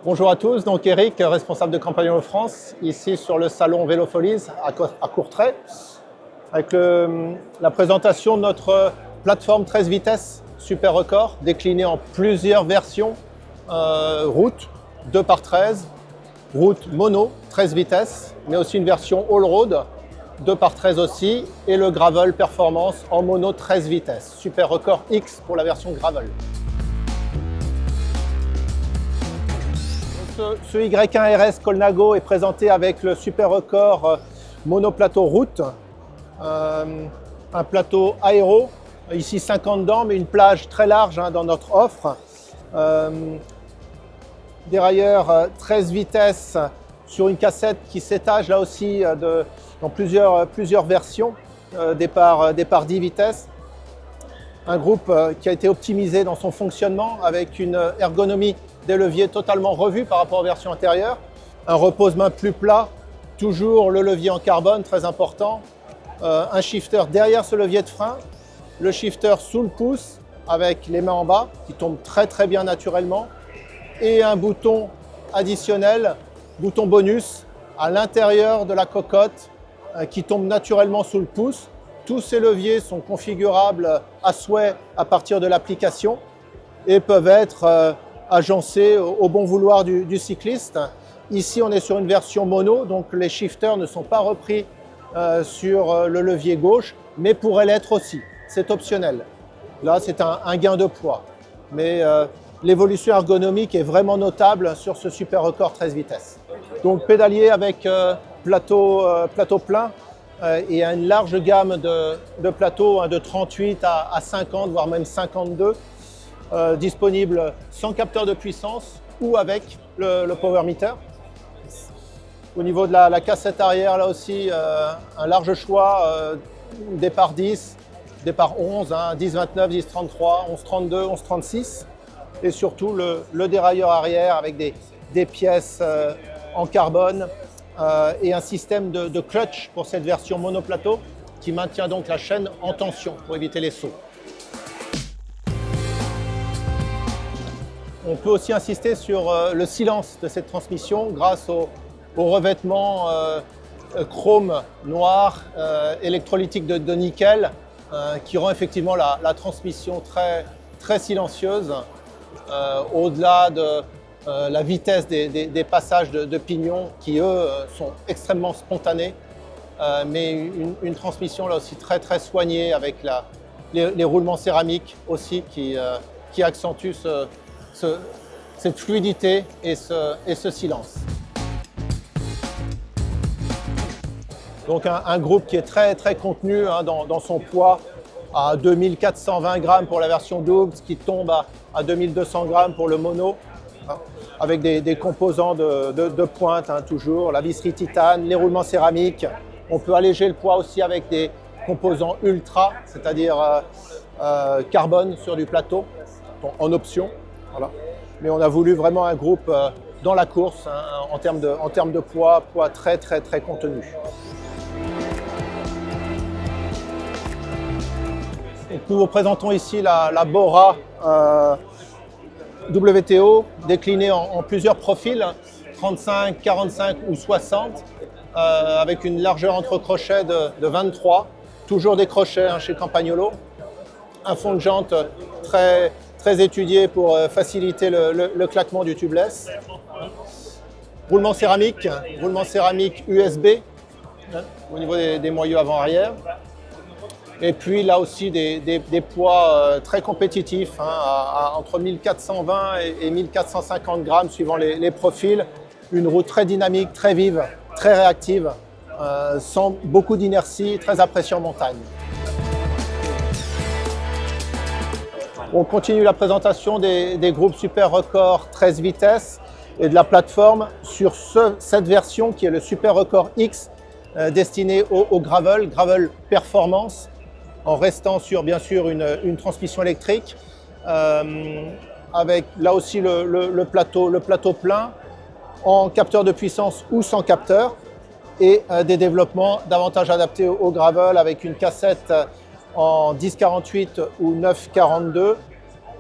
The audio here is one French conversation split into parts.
Bonjour à tous, donc Eric, responsable de Campagnolo France, ici sur le salon Vélofolies à Courtrai, avec la présentation de notre plateforme 13 vitesses Super Record, déclinée en plusieurs versions, route 2x13, route mono 13 vitesses, mais aussi une version all-road 2x13 aussi, et le gravel performance en mono 13 vitesses, Super Record X pour la version gravel. Ce Y1 RS Colnago est présenté avec le Super Record monoplateau route, un plateau aéro, ici 50 dents, mais une plage très large dans notre offre. Dérailleur 13 vitesses sur une cassette qui s'étage là aussi dans plusieurs versions, départ 10 vitesses. Un groupe qui a été optimisé dans son fonctionnement avec une ergonomie des leviers totalement revus par rapport aux versions antérieures. Un repose-main plus plat, toujours le levier en carbone, très important. Un shifter derrière ce levier de frein, le shifter sous le pouce avec les mains en bas qui tombent très bien naturellement, et un bouton additionnel, bouton bonus à l'intérieur de la cocotte qui tombe naturellement sous le pouce. Tous ces leviers sont configurables à souhait à partir de l'application et peuvent être agencés au bon vouloir du cycliste. Ici, on est sur une version mono, donc les shifters ne sont pas repris sur le levier gauche, mais pourraient l'être aussi. C'est optionnel. Là, c'est un gain de poids. Mais l'évolution ergonomique est vraiment notable sur ce Super Record 13 vitesses. Donc pédalier avec plateau plein, et une large gamme de plateaux de 38 à 50, voire même 52, disponibles sans capteur de puissance ou avec le power meter. Au niveau de la cassette arrière, là aussi, un large choix, départ 10, départ 11, 10-29, 10-33, 11-32, 11-36, et surtout le dérailleur arrière avec des pièces en carbone, et un système de clutch pour cette version monoplateau qui maintient donc la chaîne en tension pour éviter les sauts. On peut aussi insister sur le silence de cette transmission grâce au revêtement chrome noir électrolytique de nickel qui rend effectivement la transmission très silencieuse, au-delà de la vitesse des passages de pignons qui, eux, sont extrêmement spontanés, mais une transmission là aussi très soignée avec les roulements céramiques aussi qui accentuent cette fluidité et ce silence. Donc un groupe qui est très contenu dans son poids, à 2420 grammes pour la version double, qui tombe à 2200 grammes pour le mono, avec des composants de pointe, toujours, la visserie titane, les roulements céramiques. On peut alléger le poids aussi avec des composants ultra, c'est-à-dire carbone sur du plateau, en option. Voilà. Mais on a voulu vraiment un groupe dans la course en termes de poids très contenu. Et nous vous présentons ici la Bora WTO, déclinée en plusieurs profils, 35, 45 ou 60, avec une largeur entre crochets de 23, toujours des crochets chez Campagnolo, un fond de jante très étudié pour faciliter le claquement du tubeless, roulement céramique USB au niveau des moyeux avant-arrière. Et puis là aussi des poids très compétitifs, entre 1420 et 1450 grammes suivant les profils. Une roue très dynamique, très vive, très réactive, sans beaucoup d'inertie, très appréciée en montagne. On continue la présentation des groupes Super Record 13 vitesses et de la plateforme sur cette version qui est le Super Record X, destiné au gravel performance, en restant sur bien sûr une transmission électrique, avec là aussi le plateau plein, en capteur de puissance ou sans capteur, et des développements davantage adaptés au gravel avec une cassette en 10-48 ou 9-42,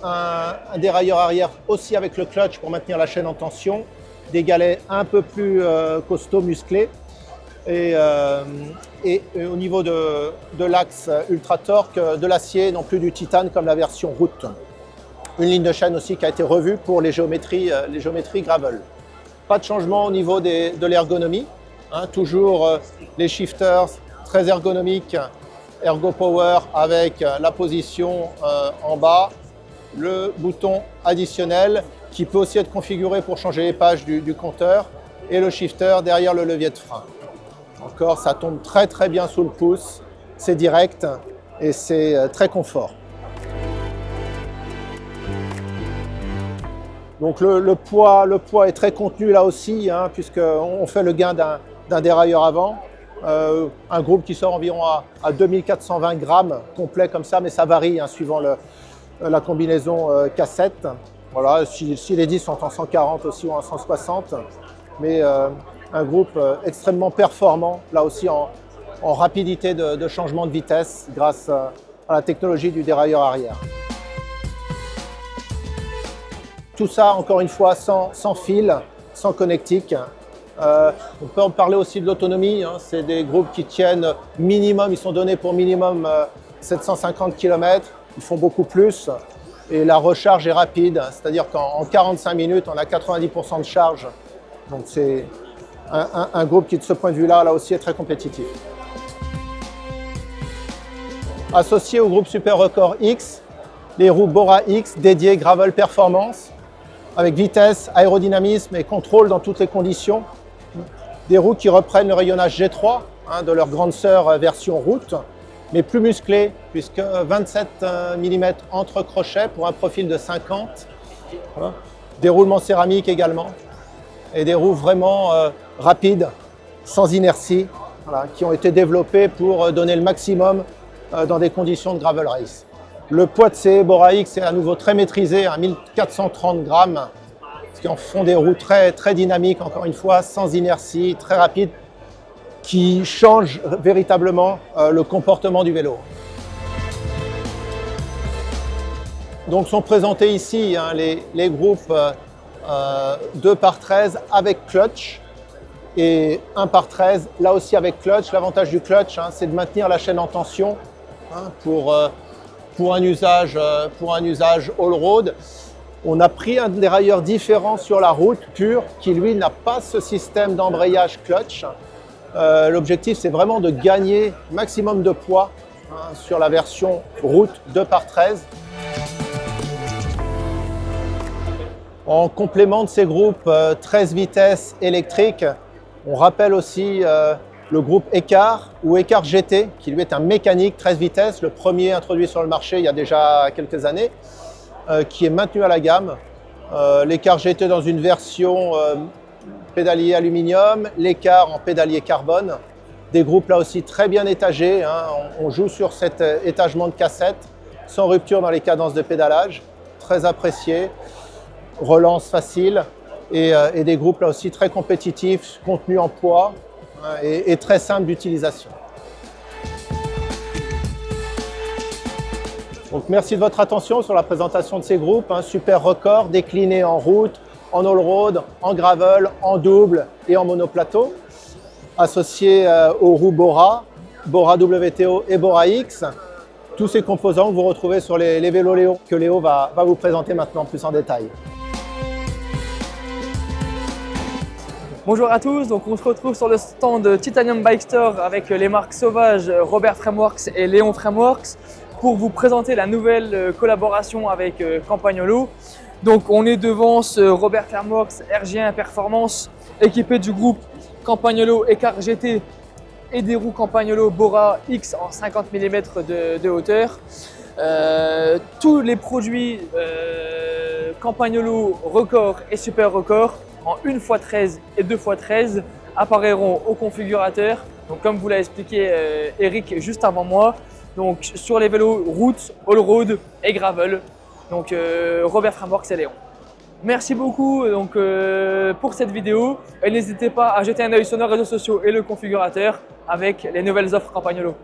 un dérailleur arrière aussi avec le clutch pour maintenir la chaîne en tension, des galets un peu plus costauds, musclés. Et au niveau de l'axe ultra torque, de l'acier, non plus du titane comme la version route. Une ligne de chaîne aussi qui a été revue pour les géométries gravel. Pas de changement au niveau de l'ergonomie, hein, toujours les shifters très ergonomiques, Ergo Power avec la position en bas, le bouton additionnel qui peut aussi être configuré pour changer les pages du compteur et le shifter derrière le levier de frein. Encore, ça tombe très très bien sous le pouce, c'est direct et c'est très confort. Donc le poids est très contenu là aussi, hein, puisqu'on fait le gain d'un dérailleur avant. Un groupe qui sort environ à 2420 grammes complet comme ça, mais ça varie hein, suivant la combinaison cassette. Voilà, si les 10 sont en 140 aussi ou en 160, mais un groupe extrêmement performant, là aussi en rapidité de changement de vitesse grâce à la technologie du dérailleur arrière. Tout ça, encore une fois, sans fil, sans connectique. On peut en parler aussi de l'autonomie. Hein. C'est des groupes qui tiennent minimum, ils sont donnés pour minimum 750 km. Ils font beaucoup plus. Et la recharge est rapide, c'est-à-dire qu'en 45 minutes, on a 90% de charge. Donc c'est un groupe qui, de ce point de vue-là, là aussi, est très compétitif. Associé au groupe Super Record X, les roues Bora X dédiées Gravel Performance, avec vitesse, aérodynamisme et contrôle dans toutes les conditions. Des roues qui reprennent le rayonnage G3 hein, de leur grande sœur version route, mais plus musclées, puisque 27 mm entre crochets pour un profil de 50. Voilà. Des roulements céramiques également, et des roues vraiment rapides, sans inertie, voilà, qui ont été développées pour donner le maximum dans des conditions de gravel race. Le poids de ces Bora X est à nouveau très maîtrisé, à 1430 grammes, ce qui en font des roues très, très dynamiques, encore une fois, sans inertie, très rapides, qui changent véritablement le comportement du vélo. Donc sont présentés ici hein, les groupes 2x13 avec clutch et 1x13, là aussi avec clutch. L'avantage du clutch, hein, c'est de maintenir la chaîne en tension hein, pour un usage all-road. On a pris un dérailleur différent sur la route pure qui, lui, n'a pas ce système d'embrayage clutch. L'objectif, c'est vraiment de gagner maximum de poids hein, sur la version route 2x13. En complément de ces groupes 13 vitesses électriques, on rappelle aussi le groupe Écart ou Écart GT, qui lui est un mécanique 13 vitesses, le premier introduit sur le marché il y a déjà quelques années, qui est maintenu à la gamme. L'Écart GT dans une version pédalier aluminium, l'Écart en pédalier carbone. Des groupes là aussi très bien étagés, hein. On joue sur cet étagement de cassette, sans rupture dans les cadences de pédalage, très apprécié. Relance facile et des groupes là aussi très compétitifs, contenus en poids hein, et très simples d'utilisation. Donc merci de votre attention sur la présentation de ces groupes, hein, Super Record déclinés en route, en all-road, en gravel, en double et en monoplateau, associés aux roues Bora, Bora WTO et Bora X. Tous ces composants que vous retrouvez sur les vélos Léo que Léo va vous présenter maintenant plus en détail. Bonjour à tous, donc on se retrouve sur le stand de Titanium Bike Store avec les marques Sauvage, Robert Frameworks et Léon Frameworks pour vous présenter la nouvelle collaboration avec Campagnolo. Donc on est devant ce Robert Frameworks RG1 Performance équipé du groupe Campagnolo Écart GT et des roues Campagnolo Bora X en 50 mm de hauteur. Tous les produits Campagnolo Record et Super Record en 1x13 et 2x13 apparaîtront au configurateur. Donc comme vous l'a expliqué Eric juste avant moi, donc sur les vélos route, all-road et gravel. Donc Robert Frameworks et Léon. Merci beaucoup donc, pour cette vidéo et n'hésitez pas à jeter un œil sur nos réseaux sociaux et le configurateur avec les nouvelles offres Campagnolo.